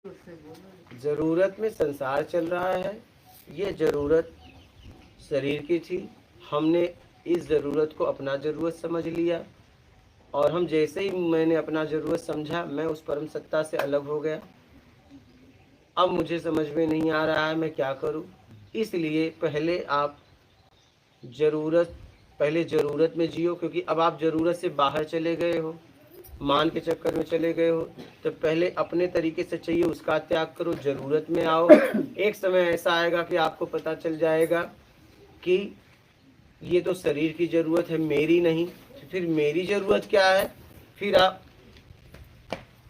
जरूरत में संसार चल रहा है। ये जरूरत शरीर की थी, हमने इस जरूरत को अपना जरूरत समझ लिया, और हम जैसे ही मैंने अपना जरूरत समझा, मैं उस परम सत्ता से अलग हो गया। अब मुझे समझ में नहीं आ रहा है मैं क्या करूं। इसलिए पहले जरूरत में जियो, क्योंकि अब आप जरूरत से बाहर चले गए हो, मान के चक्कर में चले गए हो। तो पहले अपने तरीके से चाहिए उसका त्याग करो, जरूरत में आओ। एक समय ऐसा आएगा कि आपको पता चल जाएगा कि ये तो शरीर की जरूरत है, मेरी नहीं। तो फिर मेरी जरूरत क्या है, फिर आप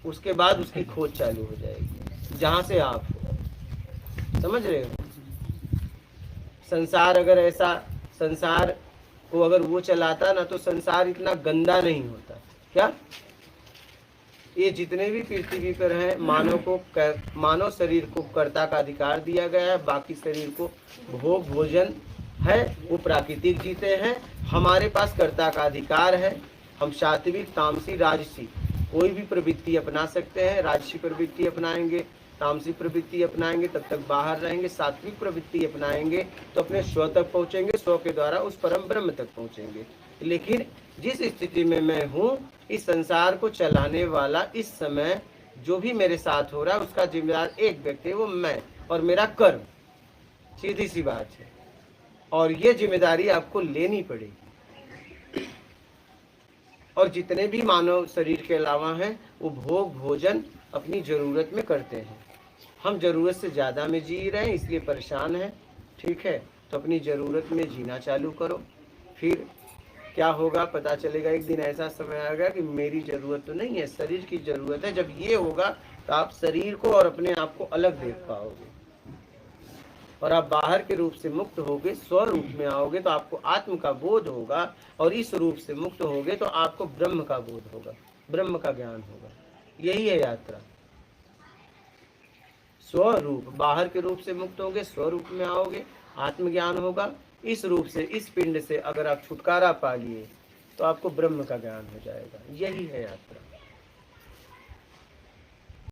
उसके बाद उसकी खोज चालू हो जाएगी जहां से आप समझ रहे हो। संसार को अगर वो चलाता ना, तो संसार इतना गंदा नहीं होता। क्या ये जितने भी पृथ्वी पर हैं, मानव शरीर को कर्ता का अधिकार दिया गया है, बाकी शरीर को भोग भोजन है, वो प्राकृतिक जीते हैं। हमारे पास कर्ता का अधिकार है। हम सात्विक, तामसी, राजसी कोई भी प्रवृत्ति अपना सकते हैं। राजसी प्रवृत्ति अपनाएंगे, तामसी प्रवृत्ति अपनाएंगे, तब तक बाहर रहेंगे। सात्विक प्रवृत्ति अपनाएंगे तो अपने स्व तक पहुंचेंगे, स्व के द्वारा उस परम ब्रह्म तक पहुंचेंगे। लेकिन जिस स्थिति में मैं हूँ, इस संसार को चलाने वाला इस समय जो भी मेरे साथ हो रहा है, उसका जिम्मेदार एक व्यक्ति है, वो मैं और मेरा कर्म। सीधी सी बात है, और ये जिम्मेदारी आपको लेनी पड़ेगी। और जितने भी मानव शरीर के अलावा हैं, वो भोग भोजन अपनी जरूरत में करते हैं। हम जरूरत से ज़्यादा में जी रहे हैं, इसलिए परेशान हैं। ठीक है, तो अपनी ज़रूरत में जीना चालू करो। फिर क्या होगा पता चलेगा। एक दिन ऐसा समय आएगा कि मेरी ज़रूरत तो नहीं है, शरीर की ज़रूरत है। जब ये होगा तो आप शरीर को और अपने आप को अलग देख पाओगे, और आप बाहर के रूप से मुक्त होगे, स्वरूप में आओगे तो आपको आत्म का बोध होगा, और इस रूप से मुक्त होगे तो आपको ब्रह्म का बोध होगा, ब्रह्म का ज्ञान होगा। यही है यात्रा। स्वरूप, बाहर के रूप से मुक्त होगे, स्वरूप में आओगे, आत्मज्ञान होगा। इस रूप से, इस पिंड से अगर आप छुटकारा पा लिए तो आपको ब्रह्म का ज्ञान हो जाएगा। यही है यात्रा।